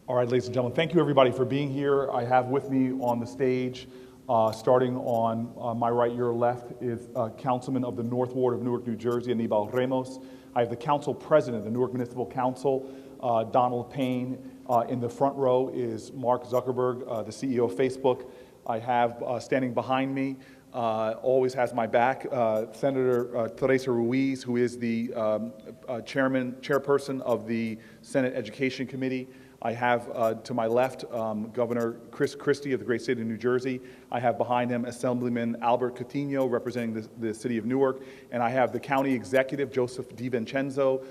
All right, ladies and gentlemen, thank you everybody for being here. I have with me on the stage, starting on my right, your left, is Councilman of the North Ward of Newark, New Jersey, Anibal Ramos. I have the Council President of the Newark Municipal Council, Donald Payne. In the front row is Mark Zuckerberg, the CEO of Facebook. I have standing behind me, always has my back, Senator Teresa Ruiz, who is the chairperson of the Senate Education Committee. I have to my left Governor Chris Christie of the great state of New Jersey. I have behind him Assemblyman Albert Coutinho representing the city of Newark. And I have the county executive, Joseph DiVincenzo,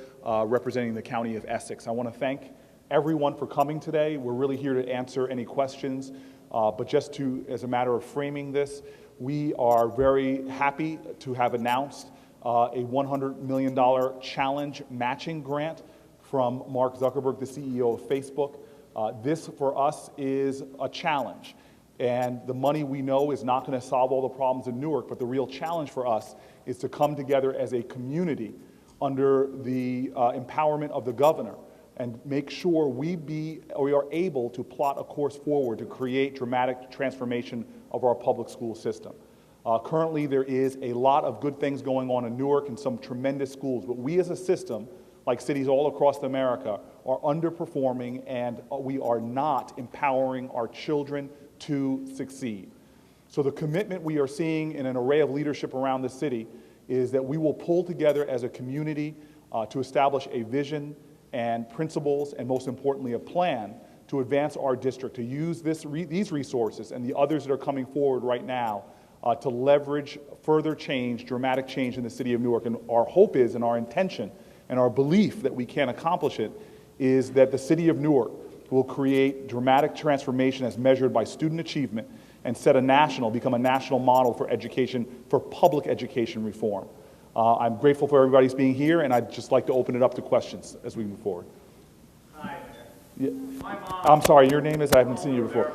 representing the county of Essex. I want to thank everyone for coming today. We're really here to answer any questions. But just as a matter of framing this, we are very happy to have announced a $100 million challenge matching grant from Mark Zuckerberg, the CEO of Facebook. This, for us, is a challenge. And the money, we know, is not going to solve all the problems in Newark, but the real challenge for us is to come together as a community under the empowerment of the governor and make sure we are able to plot a course forward to create dramatic transformation of our public school system. Currently, there is a lot of good things going on in Newark and some tremendous schools, but we as a system, like cities all across America, are underperforming, and we are not empowering our children to succeed. So the commitment we are seeing in an array of leadership around the city is that we will pull together as a community to establish a vision and principles, and most importantly, a plan to advance our district, to use these resources and the others that are coming forward right now to leverage further change, dramatic change in the city of Newark. And our hope is, and our intention, and our belief that we can accomplish it, is that the city of Newark will create dramatic transformation as measured by student achievement and become a national model for education, for public education reform. I'm grateful for everybody's being here, and I'd just like to open it up to questions as we move forward. Hi. Yeah. My mom. I'm sorry, your name is? I haven't seen you before.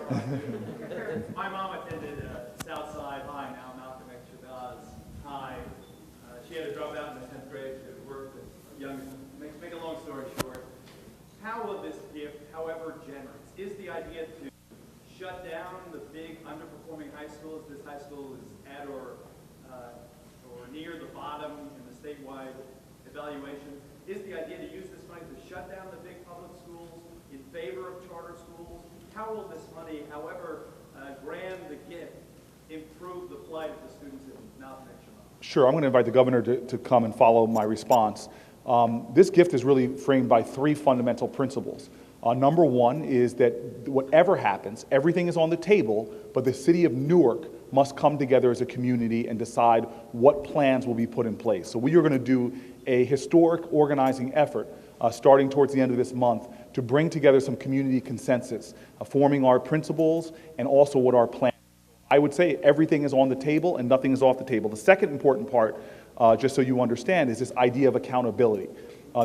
My mom attended Southside High, now Malcolm X Shabazz High. She had to drop out in the 10th grade to work with young. Make a long story short, how will this gift, however generous, is the idea to shut down the big underperforming high schools? This high school is at or near the bottom in the statewide evaluation. Is the idea to use this money to shut down the big public schools in favor of charter schools? How will this money, however grand the gift, improve the plight of the students in Malcolm X Shabazz? Sure, I'm going to invite the governor to come and follow my response. This gift is really framed by three fundamental principles. Number one is that whatever happens, everything is on the table, but the city of Newark must come together as a community and decide what plans will be put in place. So we are going to do a historic organizing effort starting towards the end of this month to bring together some community consensus, forming our principles and also what our plan. I would say everything is on the table and nothing is off the table. The second important part, just so you understand, is this idea of accountability.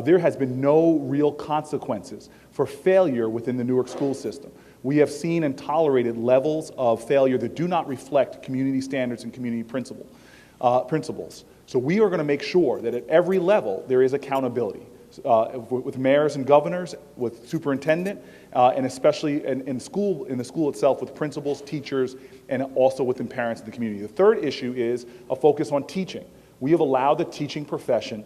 There has been no real consequences for failure within the Newark school system. We have seen and tolerated levels of failure that do not reflect community standards and community principles. So we are going to make sure that at every level there is accountability with mayors and governors, with superintendent, and especially in the school itself with principals, teachers, and also within parents in the community. The third issue is a focus on teaching. We have allowed the teaching profession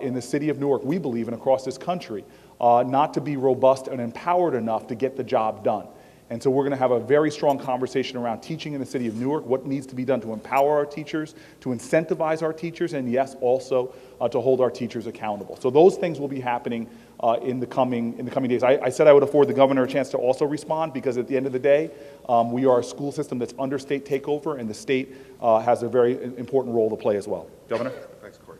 in the city of Newark, we believe, and across this country, not to be robust and empowered enough to get the job done. And so we're going to have a very strong conversation around teaching in the city of Newark, what needs to be done to empower our teachers, to incentivize our teachers, and yes, also to hold our teachers accountable. So those things will be happening in the coming days. I said I would afford the governor a chance to also respond, because at the end of the day, we are a school system that's under state takeover, and the state has a very important role to play as well. Governor? Thanks, Cory.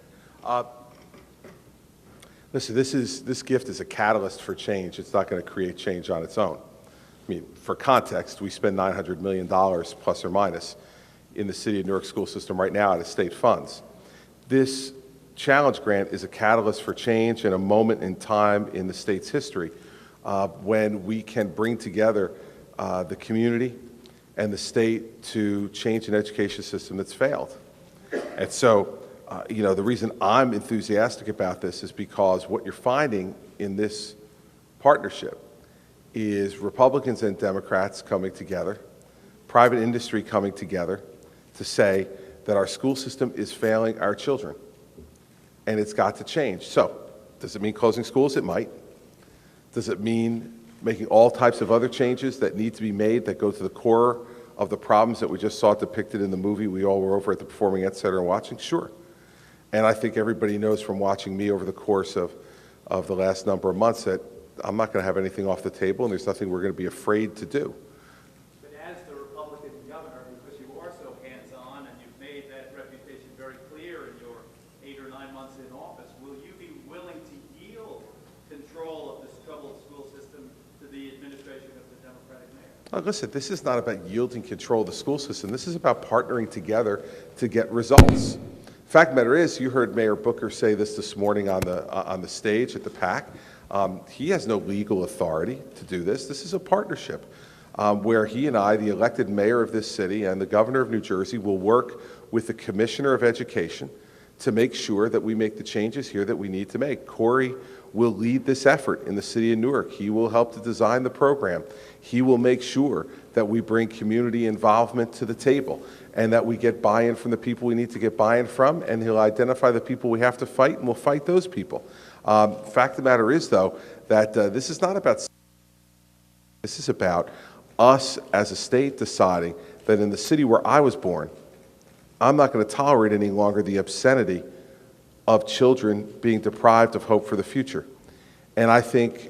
Listen, this gift is a catalyst for change. It's not going to create change on its own. I mean, for context, we spend $900 million plus or minus in the city of Newark school system right now out of state funds. This challenge grant is a catalyst for change and a moment in time in the state's history when we can bring together the community and the state to change an education system that's failed. And so, the reason I'm enthusiastic about this is because what you're finding in this partnership is Republicans and Democrats coming together, private industry coming together to say that our school system is failing our children, and it's got to change. So, does it mean closing schools? It might. Does it mean making all types of other changes that need to be made that go to the core of the problems that we just saw depicted in the movie we all were over at the Performing Arts Center and watching? Sure. And I think everybody knows from watching me over the course of the last number of months that I'm not going to have anything off the table, and there's nothing we're going to be afraid to do. But as the Republican governor, because you are so hands-on and you've made that reputation very clear in your 8 or 9 months in office, will you be willing to yield control of this troubled school system to the administration of the Democratic mayor? Listen, this is not about yielding control of the school system. This is about partnering together to get results. Fact of the matter is, you heard Mayor Booker say this morning on the stage at the PAC. He has no legal authority to do this. This is a partnership where he and I, the elected mayor of this city and the governor of New Jersey, will work with the commissioner of education to make sure that we make the changes here that we need to make. Cory will lead this effort in the city of Newark. He will help to design the program. He will make sure that we bring community involvement to the table and that we get buy-in from the people we need to get buy-in from, and he'll identify the people we have to fight, and we'll fight those people. Fact of the matter is, though, that this is not about. This is about us as a state deciding that in the city where I was born, I'm not going to tolerate any longer the obscenity of children being deprived of hope for the future. And I think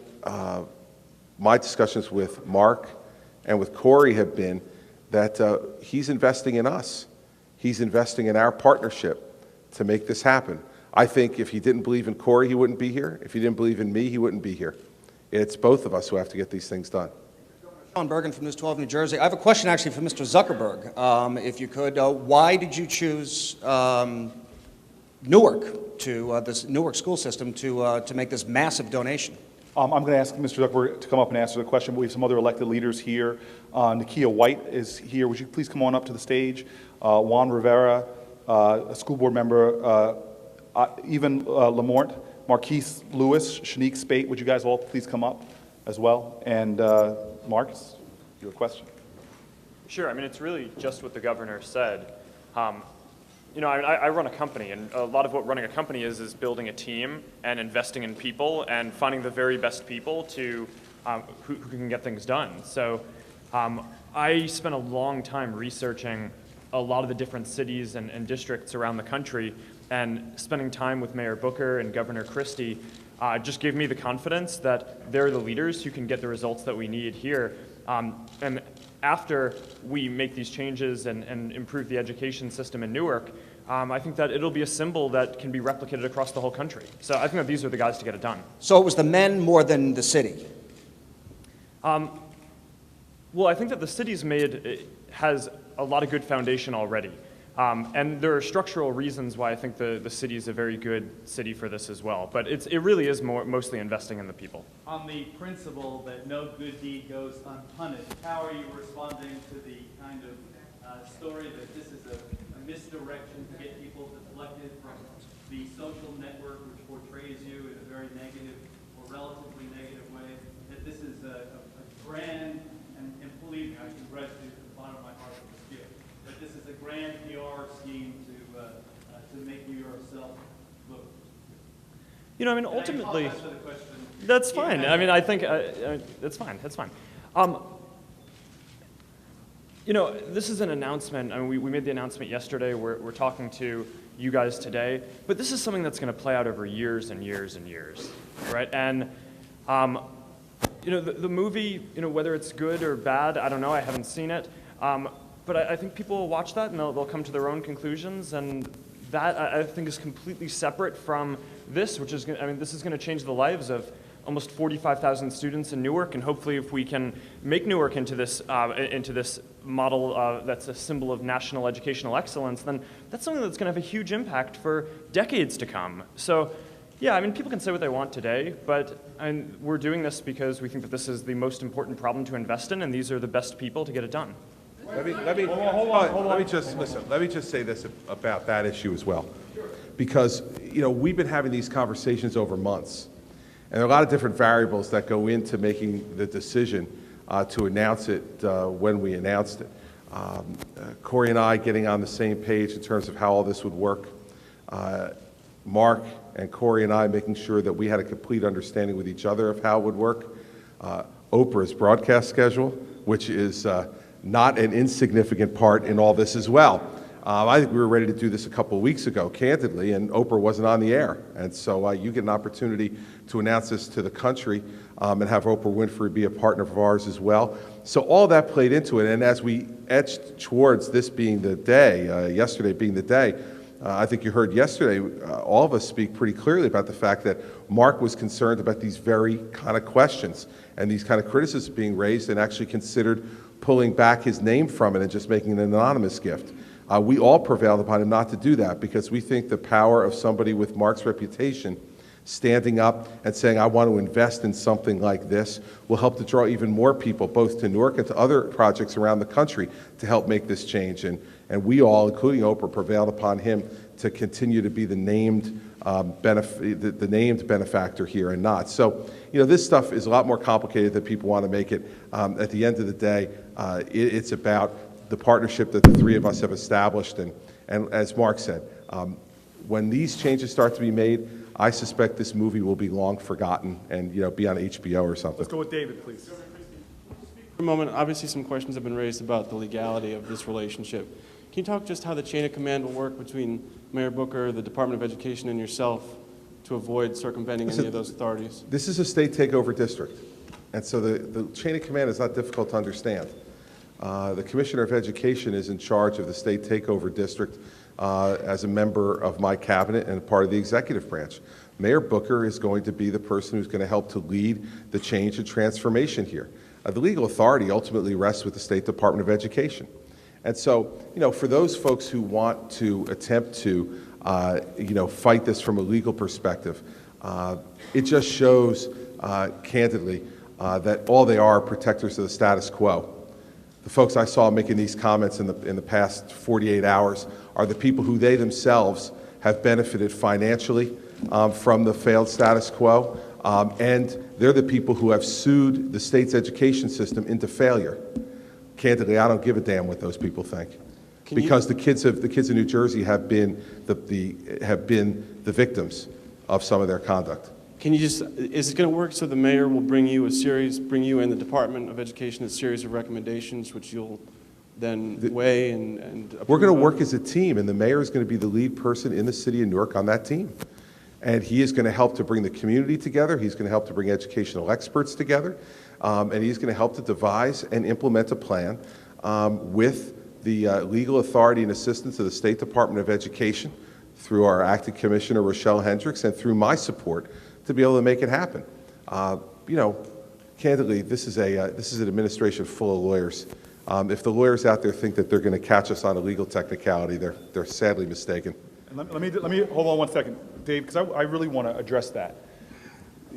my discussions with Mark and with Cory have been that he's investing in us. He's investing in our partnership to make this happen. I think if he didn't believe in Cory, he wouldn't be here. If he didn't believe in me, he wouldn't be here. It's both of us who have to get these things done. Sean Bergen from News 12 New Jersey. I have a question actually for Mr. Zuckerberg, if you could. Why did you choose Newark, this Newark school system, to make this massive donation? I'm going to ask Mr. Zuckerberg to come up and answer the question. We have some other elected leaders here. Nakia White is here. Would you please come on up to the stage? Juan Rivera, a school board member, Evan Lamort, Marquise Lewis, Shanique Spate. Would you guys all please come up as well? And Marcus, your question. Sure. I mean, it's really just what the governor said. You know, I run a company, and a lot of what running a company is building a team and investing in people and finding the very best people to who can get things done. So I spent a long time researching a lot of the different cities and districts around the country, and spending time with Mayor Booker and Governor Christie just gave me the confidence that they're the leaders who can get the results that we need here. And after we make these changes and improve the education system in Newark, I think that it'll be a symbol that can be replicated across the whole country. So I think that these are the guys to get it done. So it was the men more than the city? Well, I think that the city's has a lot of good foundation already. And there are structural reasons why I think the city is a very good city for this as well. But it really is mostly investing in the people. On the principle that no good deed goes unpunished, how are you responding to the kind of story that this is a misdirection to get people deflected from the social network which portrays you in a very negative or relatively negative way, that this is a grand, and believe me, I congratulate you from the bottom of my heart for this gift, but this is a grand PR scheme to make you yourself look. You know, I mean, ultimately, And I apologize for the question. that's fine. I mean, I think it's fine. That's fine. You know, this is an announcement. I mean, we made the announcement yesterday. We're talking to you guys today, but this is something that's going to play out over years and years and years, right? And you know, the movie, you know, whether it's good or bad, I don't know. I haven't seen it, but I think people will watch that and they'll come to their own conclusions, and that I think is completely separate from this, which is, I mean, this is going to change the lives of almost 45,000 students in Newark, and hopefully if we can make Newark into this model that's a symbol of national educational excellence, then that's something that's going to have a huge impact for decades to come. So yeah, I mean, people can say what they want today, but we're doing this because we think that this is the most important problem to invest in, and these are the best people to get it done. Let me just say this about that issue as well. Because, you know, we've been having these conversations over months. And there are a lot of different variables that go into making the decision to announce it when we announced it. Cory and I getting on the same page in terms of how all this would work. Mark and Cory and I making sure that we had a complete understanding with each other of how it would work. Oprah's broadcast schedule, which is not an insignificant part in all this as well. I think we were ready to do this a couple of weeks ago, candidly, and Oprah wasn't on the air. And so you get an opportunity to announce this to the country and have Oprah Winfrey be a partner of ours as well. So all that played into it. And as we edged towards this being the day, yesterday being the day, I think you heard yesterday all of us speak pretty clearly about the fact that Mark was concerned about these very kind of questions and these kind of criticisms being raised, and actually considered pulling back his name from it and just making an anonymous gift. We all prevailed upon him not to do that, because we think the power of somebody with Mark's reputation standing up and saying, I want to invest in something like this, will help to draw even more people, both to Newark and to other projects around the country, to help make this change. And we all, including Oprah, prevailed upon him to continue to be the named benefactor here and not. So, this stuff is a lot more complicated than people want to make it. At the end of the day, it's about the partnership that the three of us have established. And as Mark said, when these changes start to be made, I suspect this movie will be long forgotten and be on HBO or something. Let's go with David, please. For a moment, obviously some questions have been raised about the legality of this relationship. Can you talk just how the chain of command will work between Mayor Booker, the Department of Education, and yourself to avoid circumventing any of those authorities? This is a state takeover district, and so the chain of command is not difficult to understand. The Commissioner of Education is in charge of the state takeover district as a member of my cabinet and part of the executive branch. Mayor Booker is going to be the person who's going to help to lead the change and transformation here. The legal authority ultimately rests with the State Department of Education. And so, for those folks who want to attempt to, fight this from a legal perspective, it just shows, candidly, that all they are protectors of the status quo. The folks I saw making these comments in the past 48 hours are the people who they themselves have benefited financially from the failed status quo, and they're the people who have sued the state's education system into failure. Candidly, I don't give a damn what those people think, because the kids in New Jersey have been the victims of some of their conduct. Can you just, is it going to work so the mayor will bring you and the Department of Education a series of recommendations which you'll then weigh and approve We're going to of? work as a team, and the mayor is going to be the lead person in the city of Newark on that team. And he is going to help to bring the community together. He's going to help to bring educational experts together. And he's going to help to devise and implement a plan with the legal authority and assistance of the State Department of Education, through our acting commissioner, Rochelle Hendricks, and through my support to be able to make it happen. Candidly, this is an administration full of lawyers. If the lawyers out there think that they're going to catch us on a legal technicality, they're sadly mistaken. And let me hold on one second, Dave, because I really want to address that.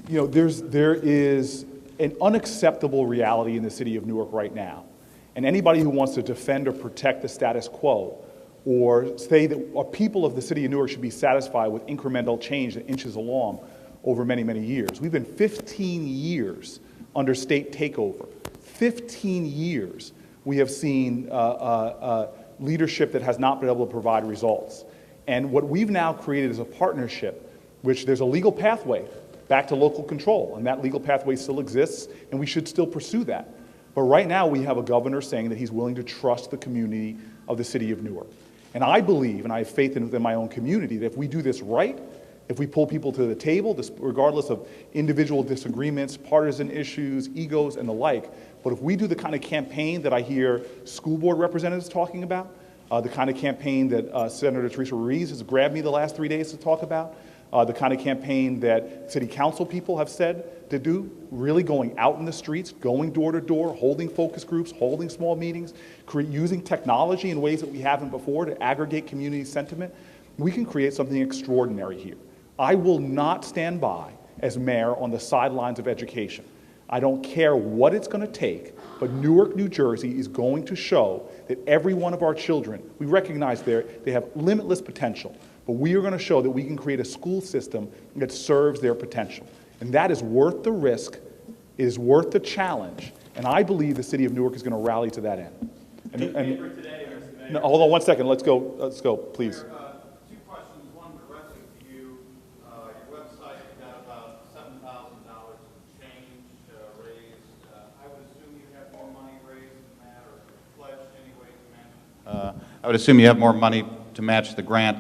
There is an unacceptable reality in the city of Newark right now. And anybody who wants to defend or protect the status quo, or say that people of the city of Newark should be satisfied with incremental change that inches along over many, many years. We've been 15 years under state takeover. 15 years we have seen leadership that has not been able to provide results. And what we've now created is a partnership, which there's a legal pathway back to local control, and that legal pathway still exists, and we should still pursue that. But right now we have a governor saying that he's willing to trust the community of the city of Newark. And I believe, and I have faith within my own community, that if we do this right, if we pull people to the table, regardless of individual disagreements, partisan issues, egos, and the like, but if we do the kind of campaign that I hear school board representatives talking about, the kind of campaign that Senator Teresa Ruiz has grabbed me the last 3 days to talk about, the kind of campaign that city council people have said to do, really going out in the streets, going door to door, holding focus groups, holding small meetings, using technology in ways that we haven't before to aggregate community sentiment, we can create something extraordinary here. I will not stand by as mayor on the sidelines of education. I don't care what it's going to take, but Newark, New Jersey is going to show that every one of our children, we recognize they have limitless potential, but we are going to show that we can create a school system that serves their potential. And that is worth the risk, it is worth the challenge, and I believe the city of Newark is going to rally to that end. No, hold on one second, let's go, please. Two questions, one directly to you. Your website got about $7,000 in change raised. I would assume you have more money raised than that, or pledged anyway to match. I would assume you have more money to match the grant.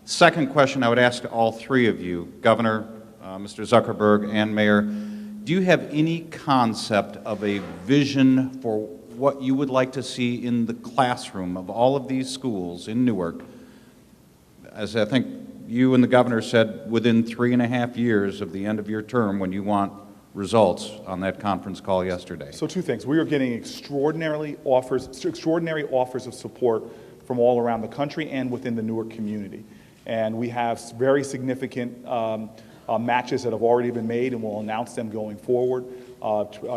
Second question I would ask to all three of you, Governor, Mr. Zuckerberg, and Mayor, do you have any concept of a vision for what you would like to see in the classroom of all of these schools in Newark? As I think you and the governor said, within 3.5 years of the end of your term, when you want results on that conference call yesterday. So two things. We are getting extraordinary offers of support from all around the country and within the Newark community. And we have very significant matches that have already been made, and we'll announce them going forward.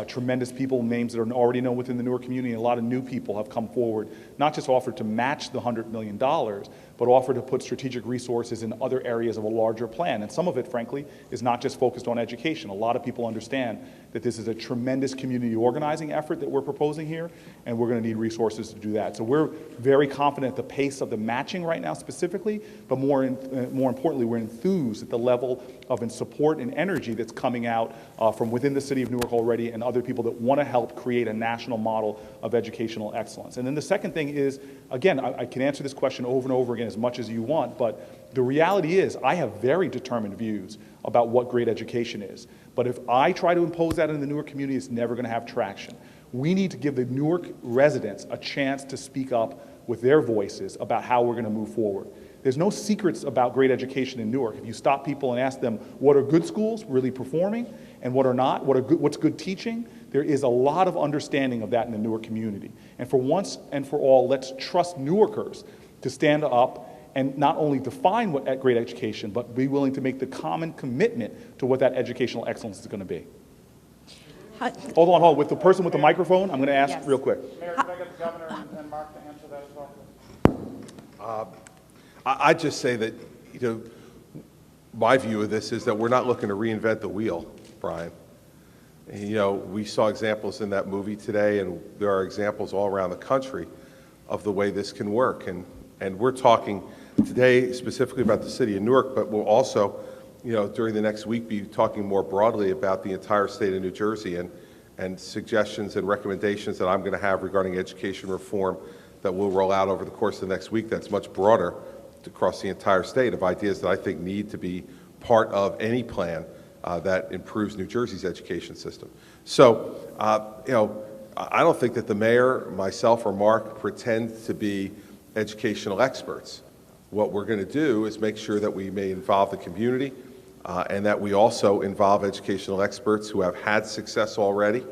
Tremendous people, names that are already known within the Newark community, and a lot of new people have come forward, not just offered to match the $100 million, but offered to put strategic resources in other areas of a larger plan. And some of it, frankly, is not just focused on education. A lot of people understand that this is a tremendous community organizing effort that we're proposing here, and we're going to need resources to do that. So we're very confident at the pace of the matching right now specifically, but more importantly, we're enthused at the level of support and energy that's coming out from within the city of Newark already, and other people that want to help create a national model of educational excellence. And then the second thing is, again, I can answer this question over and over again as much as you want, but the reality is I have very determined views about what great education is. But if I try to impose that in the Newark community, it's never going to have traction. We need to give the Newark residents a chance to speak up with their voices about how we're going to move forward. There's no secrets about great education in Newark. If you stop people and ask them what are good schools really performing and what are not, what's good teaching, there is a lot of understanding of that in the Newark community. And for once and for all, let's trust Newarkers to stand up and not only define what great education, but be willing to make the common commitment to what that educational excellence is going to be. Hold on. With the person with the microphone, I'm going to ask real quick. Mayor, can I get the governor and Mark to answer that as well? I'd just say that, my view of this is that we're not looking to reinvent the wheel, Brian. We saw examples in that movie today, and there are examples all around the country of the way this can work. And we're talking today specifically about the city of Newark, but we'll also, during the next week be talking more broadly about the entire state of New Jersey and suggestions and recommendations that I'm going to have regarding education reform that we'll roll out over the course of the next week that's much broader across the entire state, of ideas that I think need to be part of any plan that improves New Jersey's education system. So, I don't think that the mayor, myself, or Mark pretend to be educational experts. What we're going to do is make sure that we may involve the community and that we also involve educational experts who have had success already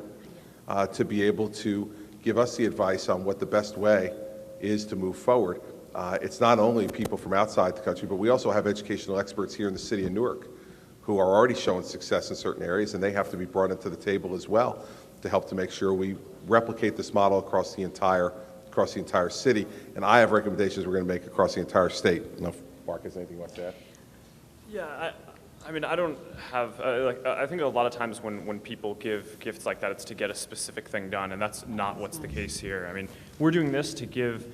to be able to give us the advice on what the best way is to move forward. It's not only people from outside the country, but we also have educational experts here in the city of Newark who are already showing success in certain areas, and they have to be brought into the table as well to help to make sure we replicate this model across the entire city. And I have recommendations we're going to make across the entire state. I don't know if Mark has anything he wants to add. Yeah, I mean, I don't have, I think a lot of times when people give gifts like that, it's to get a specific thing done, and that's not what's the case here. I mean, we're doing this to give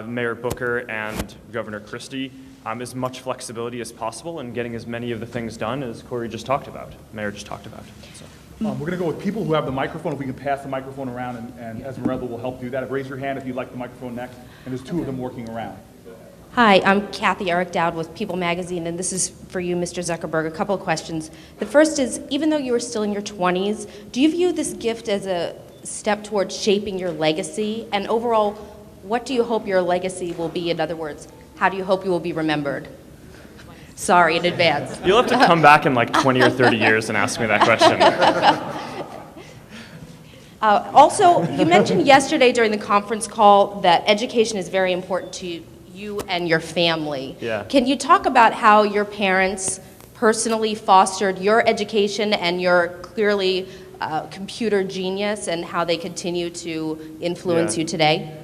Mayor Booker and Governor Christie as much flexibility as possible in getting as many of the things done as Cory just talked about, Mayor just talked about. So. We're going to go with people who have the microphone. If we can pass the microphone around, and Esmeralda will help do that. Raise your hand if you'd like the microphone next. And there's two of them working around. Hi, I'm Kathy Eric Dowd with People Magazine, and this is for you, Mr. Zuckerberg. A couple of questions. The first is, even though you are still in your 20s, do you view this gift as a step towards shaping your legacy? And overall, what do you hope your legacy will be? In other words, how do you hope you will be remembered? Sorry in advance. You'll have to come back in like 20 or 30 years and ask me that question. Also, you mentioned yesterday during the conference call that education is very important to you and your family. Yeah. Can you talk about how your parents personally fostered your education and your clearly computer genius, and how they continue to influence you today?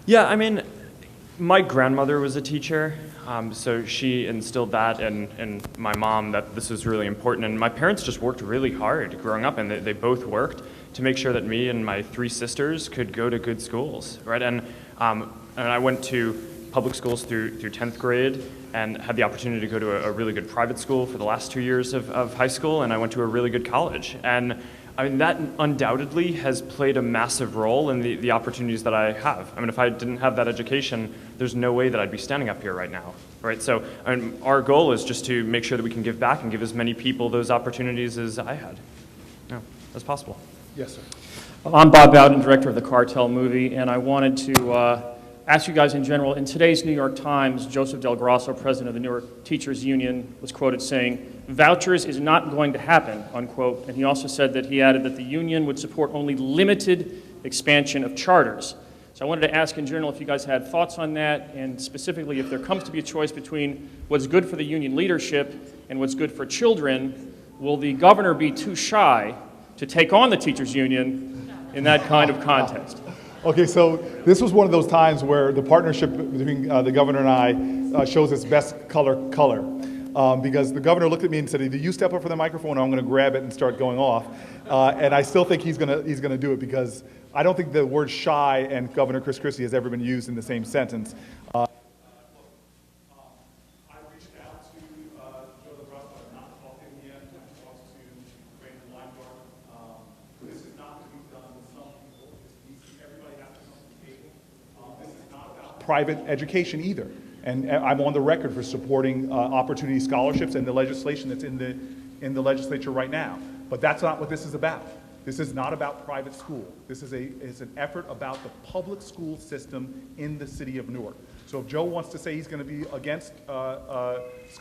Yeah, I mean, My grandmother was a teacher, so she instilled that in my mom, that this was really important. And my parents just worked really hard growing up, and they both worked to make sure that me and my 3 sisters could go to good schools, right? And I went to public schools through 10th grade and had the opportunity to go to a really good private school for the last 2 years of high school, and I went to a really good college. And I mean, that undoubtedly has played a massive role in the opportunities that I have. I mean, if I didn't have that education, there's no way that I'd be standing up here right now, right? So I mean, our goal is just to make sure that we can give back and give as many people those opportunities as I had, as possible. Yes, sir. I'm Bob Bowden, director of the Cartel movie, and I wanted to ask you guys in general, in today's New York Times, Joseph Del Grosso, president of the Newark Teachers Union, was quoted saying, "Vouchers is not going to happen," unquote, and he also said that he added that the union would support only limited expansion of charters. So I wanted to ask in general if you guys had thoughts on that, and specifically if there comes to be a choice between what's good for the union leadership and what's good for children, will the governor be too shy to take on the teachers union in that kind of context? Okay, so this was one of those times where the partnership between the governor and I shows its best color, because the governor looked at me and said, "Either you step up for the microphone or I'm going to grab it and start going off." And I still think he's going to do it, because I don't think the word shy and Governor Chris Christie has ever been used in the same sentence. I reached out to Joe DeBrusk. I've not talked to him yet. I've talked to Brandon Weinberg. This is not to be done with some people. Everybody has to come to the table. This is not about private education either. And I'm on the record for supporting opportunity scholarships and the legislation that's in the legislature right now. But that's not what this is about. This is not about private school. This is an effort about the public school system in the city of Newark. So if Joe wants to say he's going to be against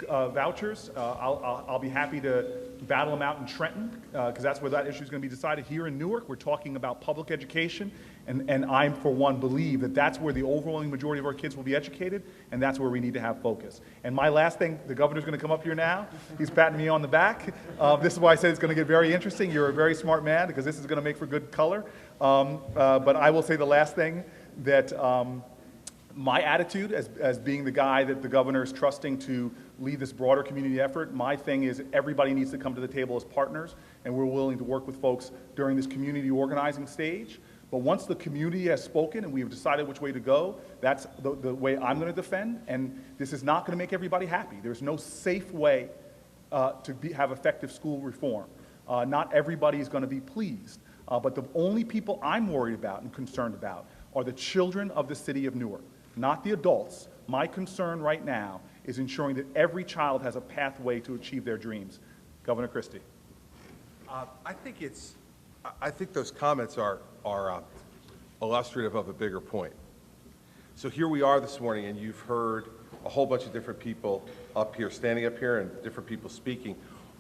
vouchers, I'll be happy to battle him out in Trenton, because that's where that issue is going to be decided. Here in Newark, we're talking about public education, and I, for one, believe that that's where the overwhelming majority of our kids will be educated, and that's where we need to have focus. And my last thing, the governor's going to come up here now. He's patting me on the back. This is why I said it's going to get very interesting. You're a very smart man, because this is going to make for good color. But I will say the last thing, that my attitude as being the guy that the governor is trusting to lead this broader community effort, my thing is everybody needs to come to the table as partners, and we're willing to work with folks during this community organizing stage. But once the community has spoken and we've decided which way to go, that's the way I'm going to defend. And this is not going to make everybody happy. There's no safe way to have effective school reform. Not everybody is going to be pleased. But the only people I'm worried about and concerned about are the children of the city of Newark, not the adults. My concern right now is ensuring that every child has a pathway to achieve their dreams. Governor Christie. I think those comments are illustrative of a bigger point. So here we are this morning, and you've heard a whole bunch of different people up here, standing up here, and different people speaking,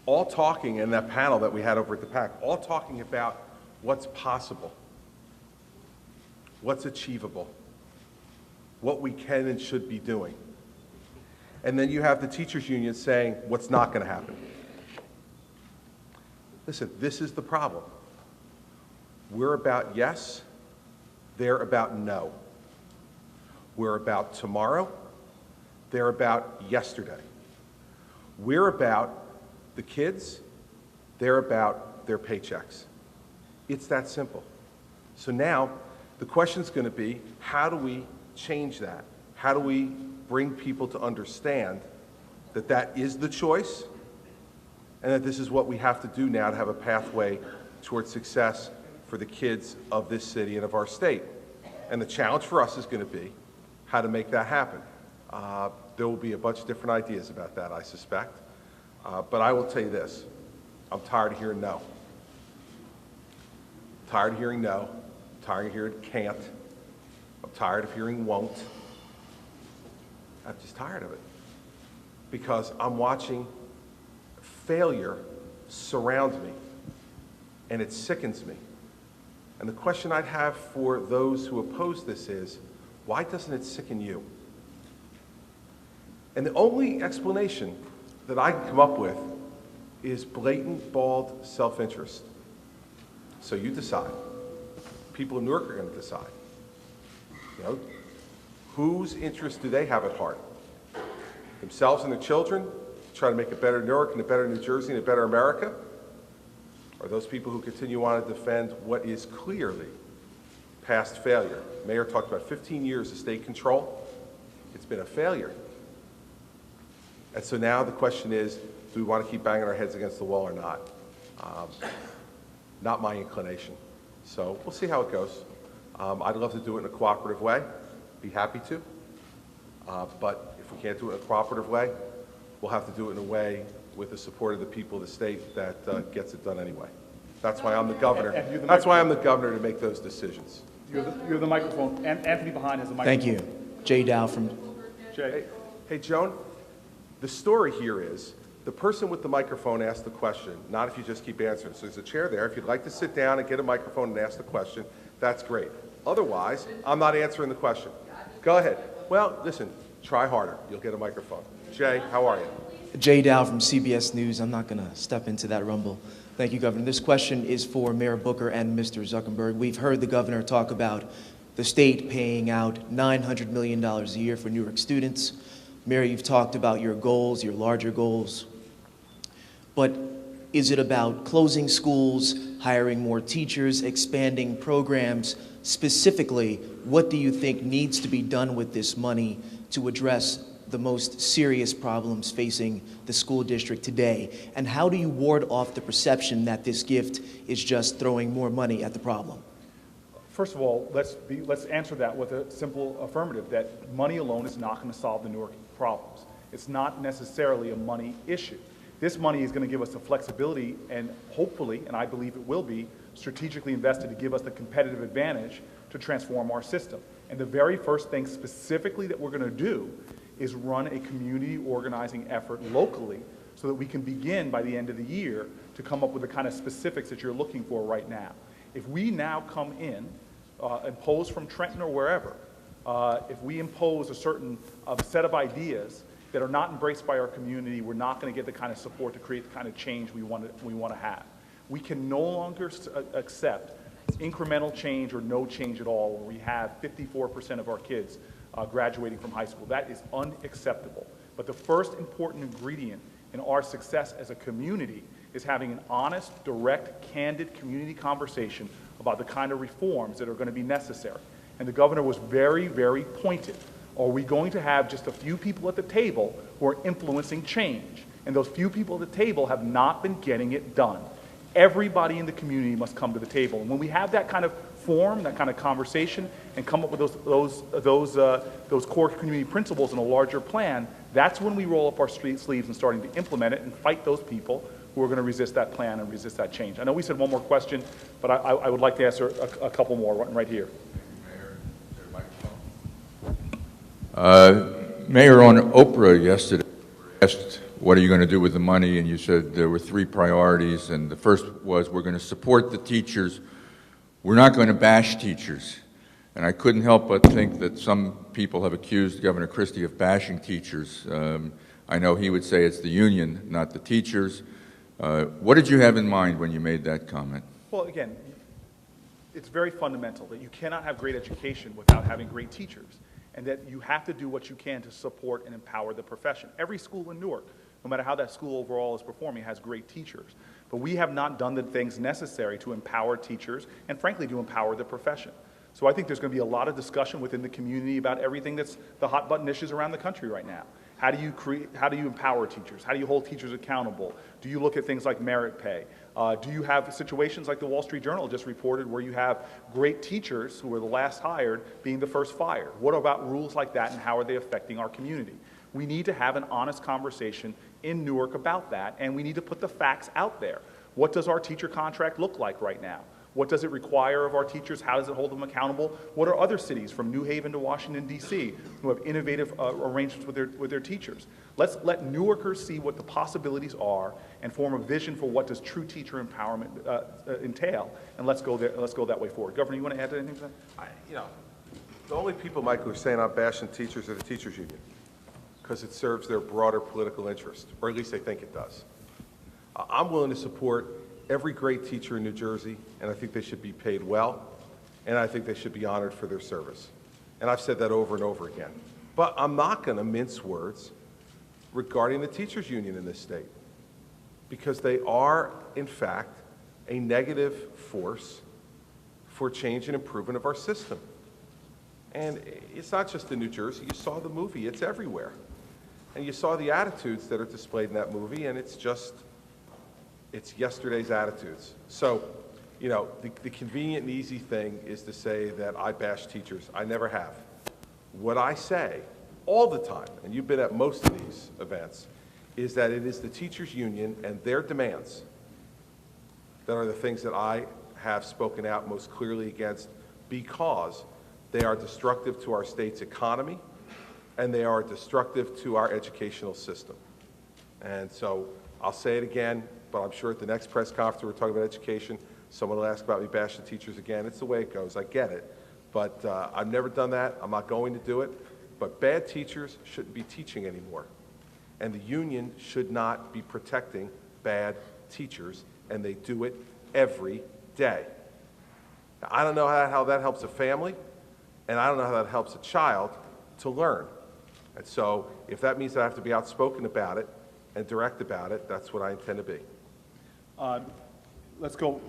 all talking in that panel that we had over at the PAC, all talking about what's possible, what's achievable, what we can and should be doing. And then you have the teachers union saying what's not going to happen. Listen, this is the problem. We're about yes, they're about no. We're about tomorrow, they're about yesterday. We're about the kids, they're about their paychecks. It's that simple. So now, the question's going to be, how do we change that? How do we bring people to understand that that is the choice, and that this is what we have to do now to have a pathway towards success for the kids of this city and of our state? And the challenge for us is going to be how to make that happen. There will be a bunch of different ideas about that, I suspect. But I will tell you this, I'm tired of hearing no. I'm tired of hearing no. I'm tired of hearing can't. I'm tired of hearing won't. I'm just tired of it. Because I'm watching failure surround me, and it sickens me. And the question I'd have for those who oppose this is, why doesn't it sicken you? And the only explanation that I can come up with is blatant, bald self-interest. So you decide. People in Newark are going to decide. You know, whose interests do they have at heart? Themselves and their children, try to make a better Newark and a better New Jersey and a better America? Or those people who continue on to defend what is clearly past failure? The mayor talked about 15 years of state control. It's been a failure. And so now the question is, do we want to keep banging our heads against the wall or not? Not my inclination. So we'll see how it goes. I'd love to do it in a cooperative way. Be happy to. But if we can't do it in a cooperative way, we'll have to do it in a way with the support of the people of the state that gets it done anyway. That's why I'm the governor. That's why I'm the governor, to make those decisions. You have the microphone. Anthony behind has the microphone. Thank you. Jay Dow from... Jay. Hey, Joan, the story here is the person with the microphone asked the question, not if you just keep answering. So there's a chair there. If you'd like to sit down and get a microphone and ask the question, that's great. Otherwise, I'm not answering the question. Go ahead. Well, listen, try harder. You'll get a microphone. Jay, how are you? Jay Dow from CBS News. I'm not going to step into that rumble. Thank you, Governor. This question is for Mayor Booker and Mr. Zuckerberg. We've heard the governor talk about the state paying out $900 million a year for Newark students. Mayor, you've talked about your goals, your larger goals. But is it about closing schools, hiring more teachers, expanding programs? Specifically, what do you think needs to be done with this money to address the most serious problems facing the school district today? And how do you ward off the perception that this gift is just throwing more money at the problem? First of all, let's answer that with a simple affirmative, that money alone is not going to solve the Newark problems. It's not necessarily a money issue. This money is going to give us the flexibility and hopefully, and I believe it will be, strategically invested to give us the competitive advantage to transform our system. And the very first thing specifically that we're going to do is run a community organizing effort locally so that we can begin by the end of the year to come up with the kind of specifics that you're looking for right now. If we now come in, impose from Trenton or wherever, if we impose a certain set of ideas that are not embraced by our community, we're not going to get the kind of support to create the kind of change we want to have. We can no longer accept incremental change or no change at all where we have 54% of our kids graduating from high school. That is unacceptable. But the first important ingredient in our success as a community is having an honest, direct, candid community conversation about the kind of reforms that are going to be necessary. And the governor was very, very pointed. Are we going to have just a few people at the table who are influencing change? And those few people at the table have not been getting it done. Everybody in the community must come to the table. And when we have that kind of forum, that kind of conversation, and come up with those core community principles in a larger plan, that's when we roll up our sleeves and starting to implement it and fight those people who are going to resist that plan and resist that change. I know we said one more question, but I would like to answer a couple more right here. Mayor, on Oprah yesterday, asked, what are you going to do with the money? And you said there were 3 priorities, and the first was we're going to support the teachers. We're not going to bash teachers. And I couldn't help but think that some people have accused Governor Christie of bashing teachers. I know he would say it's the union, not the teachers. What did you have in mind when you made that comment? Well, again, it's very fundamental that you cannot have great education without having great teachers, and that you have to do what you can to support and empower the profession. Every school in Newark, no matter how that school overall is performing, has great teachers. But we have not done the things necessary to empower teachers and, frankly, to empower the profession. So I think there's going to be a lot of discussion within the community about everything that's the hot button issues around the country right now. How do you empower teachers? How do you hold teachers accountable? Do you look at things like merit pay? Do you have situations like the Wall Street Journal just reported where you have great teachers who were the last hired being the first fired? What about rules like that, and how are they affecting our community? We need to have an honest conversation in Newark about that, and we need to put the facts out there. What does our teacher contract look like right now? What does it require of our teachers? How does it hold them accountable? What are other cities from New Haven to Washington, D.C. who have innovative arrangements with their teachers? Let's let Newarkers see what the possibilities are and form a vision for what does true teacher empowerment entail, and let's go that way forward. Governor, you want to add anything to that? The only people, Mike, who are saying I'm bashing teachers are the teachers union, because it serves their broader political interest, or at least they think it does. I'm willing to support every great teacher in New Jersey, and I think they should be paid well, and I think they should be honored for their service. And I've said that over and over again. But I'm not going to mince words regarding the teachers union in this state, because they are, in fact, a negative force for change and improvement of our system. And it's not just in New Jersey. You saw the movie. It's everywhere. And you saw the attitudes that are displayed in that movie, and it's yesterday's attitudes. So, you know, the convenient and easy thing is to say that I bash teachers. I never have. What I say all the time, and you've been at most of these events, is that it is the teachers union and their demands that are the things that I have spoken out most clearly against, because they are destructive to our state's economy and they are destructive to our educational system. And so I'll say it again, but I'm sure at the next press conference we're talking about education, someone will ask about me bashing teachers again. It's the way it goes. I get it. But I've never done that. I'm not going to do it. But bad teachers shouldn't be teaching anymore. And the union should not be protecting bad teachers, and they do it every day. Now, I don't know how that helps a family, and I don't know how that helps a child to learn. And so if that means I have to be outspoken about it and direct about it, that's what I intend to be. Let's go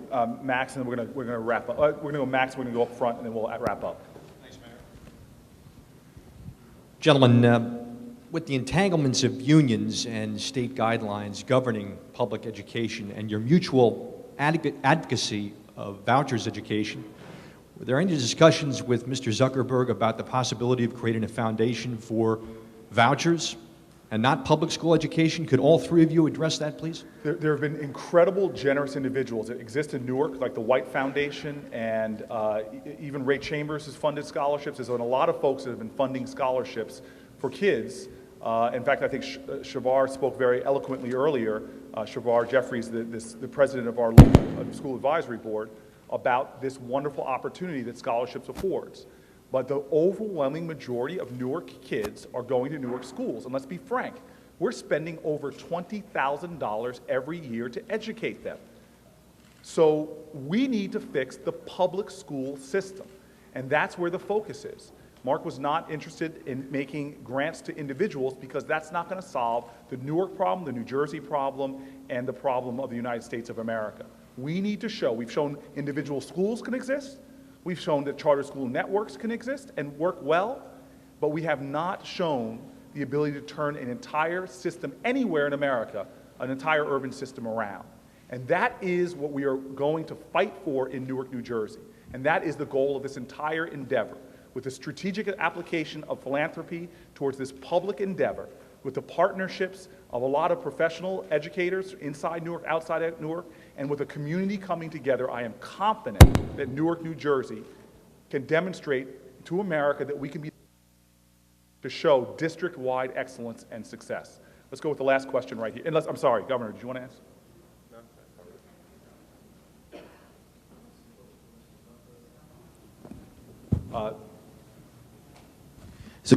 Max, and then we're gonna wrap up. We're gonna go Max, we're gonna go up front, and then we'll wrap up. Thanks, Mayor. Gentlemen, with the entanglements of unions and state guidelines governing public education and your mutual advocacy of vouchers education, were there any discussions with Mr. Zuckerberg about the possibility of creating a foundation for vouchers and not public school education? Could all three of you address that, please? There have been incredible, generous individuals that exist in Newark, like the White Foundation, and even Ray Chambers has funded scholarships. There's been a lot of folks that have been funding scholarships for kids. In fact, I think Shavar spoke very eloquently earlier, Shavar Jeffries, the president of our local school advisory board, about this wonderful opportunity that scholarships affords. But the overwhelming majority of Newark kids are going to Newark schools. And let's be frank, we're spending over $20,000 every year to educate them. So we need to fix the public school system. And that's where the focus is. Mark was not interested in making grants to individuals because that's not going to solve the Newark problem, the New Jersey problem, and the problem of the United States of America. We need to show, we've shown individual schools can exist, we've shown that charter school networks can exist and work well, but we have not shown the ability to turn an entire system anywhere in America, an entire urban system around. And that is what we are going to fight for in Newark, New Jersey. And that is the goal of this entire endeavor, with the strategic application of philanthropy towards this public endeavor, with the partnerships of a lot of professional educators inside Newark, outside Newark, and with a community coming together. I am confident that Newark, New Jersey can demonstrate to America that we can be to show district-wide excellence and success. Let's go with the last question right here. I'm sorry, Governor, did you want to ask? This is a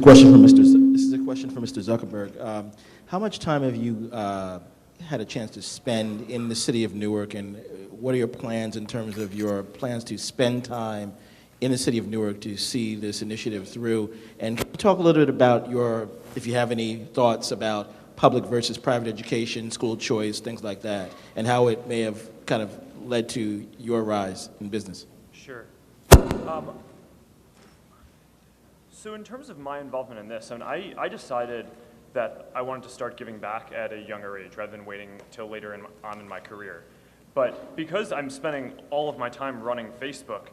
question for Mr. Zuckerberg. How much time have you had a chance to spend in the city of Newark, and what are your plans in terms of your plans to spend time in the city of Newark to see this initiative through? And can you talk a little bit about if you have any thoughts about public versus private education, school choice, things like that, and how it may have kind of led to your rise in business? Sure. So in terms of my involvement in this, I decided that I wanted to start giving back at a younger age rather than waiting till later on in my career. But because I'm spending all of my time running Facebook,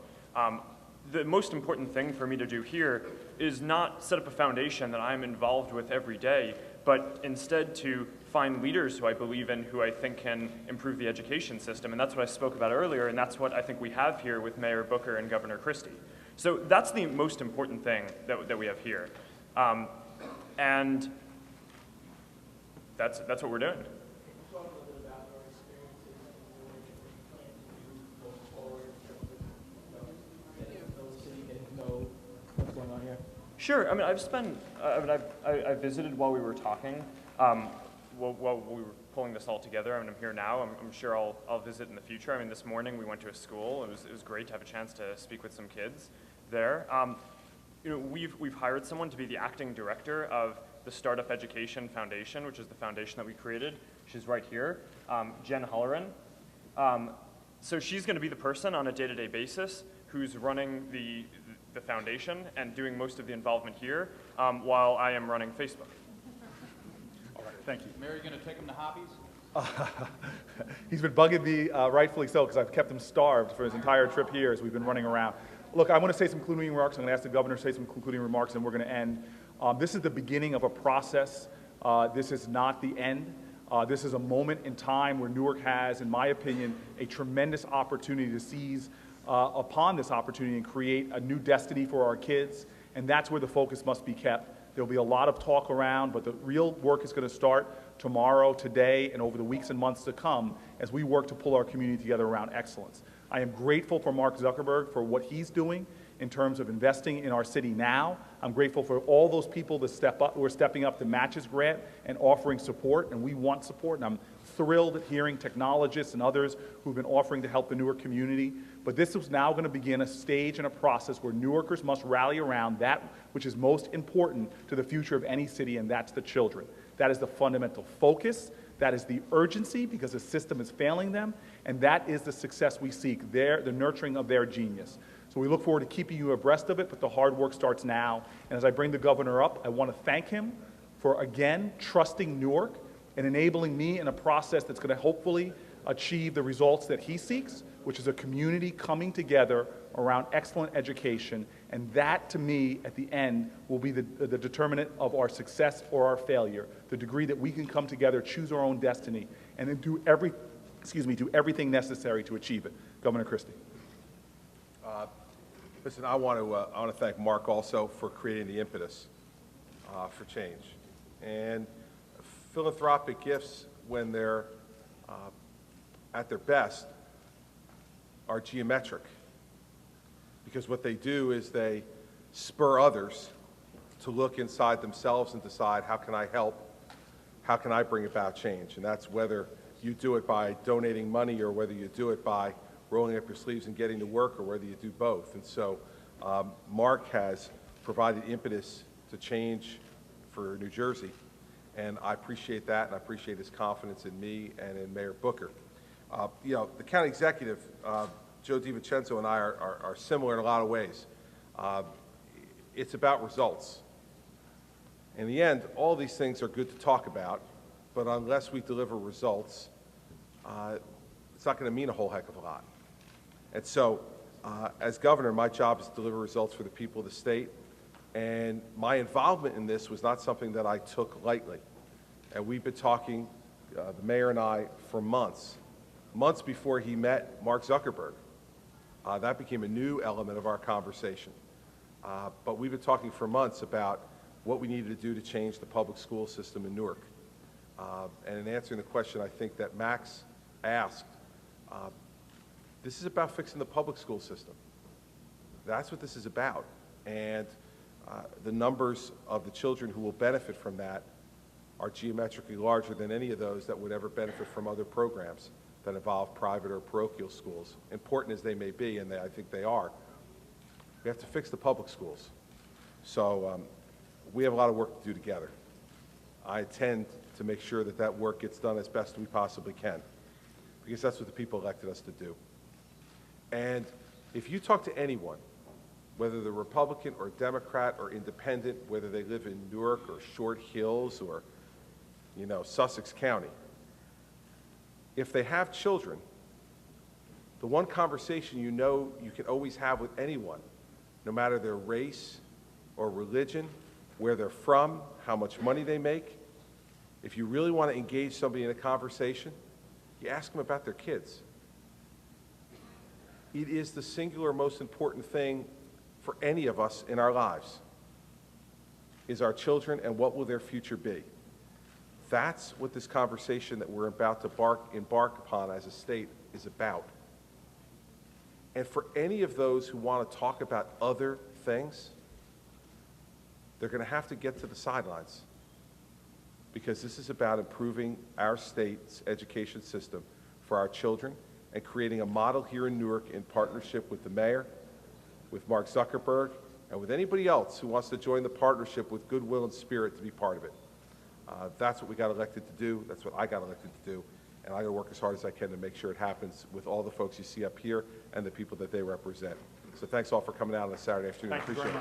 the most important thing for me to do here is not set up a foundation that I'm involved with every day, but instead to find leaders who I believe in, who I think can improve the education system. And that's what I spoke about earlier, and that's what I think we have here with Mayor Booker and Governor Christie. So that's the most important thing that we have here. And that's what we're doing. Sure. I mean, I visited while we were talking, while we were pulling this all together. I mean, I'm here now. I'm sure I'll visit in the future. I mean, this morning we went to a school. It was great to have a chance to speak with some kids there. we've hired someone to be the acting director of the Startup Education Foundation, which is the foundation that we created. She's right here, Jen Holleran. So she's going to be the person on a day-to-day basis who's running the foundation and doing most of the involvement here, while I am running Facebook. All right, thank you. Mayor, you going to take him to hobbies? He's been bugging me, rightfully so, because I've kept him starved for his entire trip here as we've been running around. Look, I want to say some concluding remarks. I'm going to ask the governor to say some concluding remarks, and we're going to end. This is the beginning of a process. This is not the end. This is a moment in time where Newark has, in my opinion, a tremendous opportunity to seize upon this opportunity and create a new destiny for our kids, and that's where the focus must be kept. There'll be a lot of talk around, but the real work is going to start tomorrow, today, and over the weeks and months to come as we work to pull our community together around excellence. I am grateful for Mark Zuckerberg for what he's doing in terms of investing in our city now. I'm grateful for all those people that who are stepping up to match his grant and offering support, and we want support, and I'm thrilled at hearing technologists and others who've been offering to help the Newark community. But this is now going to begin a stage and a process where Newarkers must rally around that which is most important to the future of any city, and that's the children. That is the fundamental focus. That is the urgency, because the system is failing them, and that is the success we seek, the nurturing of their genius. So we look forward to keeping you abreast of it, but the hard work starts now. And as I bring the governor up, I want to thank him for, again, trusting Newark and enabling me in a process that's going to hopefully achieve the results that he seeks, which is a community coming together around excellent education. And that, to me, at the end, will be the determinant of our success or our failure, the degree that we can come together, choose our own destiny, and then do everything necessary to achieve it. Governor Christie. Listen, I want to thank Mark also for creating the impetus for change. And philanthropic gifts, when they're at their best, are geometric. Because what they do is they spur others to look inside themselves and decide, how can I help? How can I bring about change? And that's whether you do it by donating money or whether you do it by rolling up your sleeves and getting to work, or whether you do both. And so Mark has provided impetus to change for New Jersey, and I appreciate that, and I appreciate his confidence in me and in Mayor Booker. You know, the county executive, Joe DiVincenzo, and I are similar in a lot of ways. It's about results. In the end, all these things are good to talk about, but unless we deliver results, it's not going to mean a whole heck of a lot. And so, as governor, my job is to deliver results for the people of the state, and my involvement in this was not something that I took lightly. And we've been talking, the mayor and I, for months before he met Mark Zuckerberg. That became a new element of our conversation. But we've been talking for months about what we needed to do to change the public school system in Newark. And in answering the question I think that Max asked, this is about fixing the public school system. That's what this is about. And the numbers of the children who will benefit from that are geometrically larger than any of those that would ever benefit from other programs that involve private or parochial schools, important as they may be, and I think they are. We have to fix the public schools. So we have a lot of work to do together. I intend to make sure that that work gets done as best we possibly can, because that's what the people elected us to do. And if you talk to anyone, whether they're Republican or Democrat or independent, whether they live in Newark or Short Hills or, you know, Sussex County, if they have children, the one conversation you know you can always have with anyone, no matter their race or religion, where they're from, how much money they make, if you really want to engage somebody in a conversation, you ask them about their kids. It is the singular most important thing for any of us in our lives, is our children and what will their future be. That's what this conversation that we're about to embark upon as a state is about. And for any of those who want to talk about other things, they're going to have to get to the sidelines, because this is about improving our state's education system for our children and creating a model here in Newark in partnership with the mayor, with Mark Zuckerberg, and with anybody else who wants to join the partnership with goodwill and spirit to be part of it. That's what we got elected to do. That's what I got elected to do. And I'm going to work as hard as I can to make sure it happens with all the folks you see up here and the people that they represent. So thanks all for coming out on a Saturday afternoon. I appreciate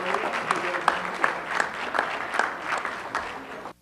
it.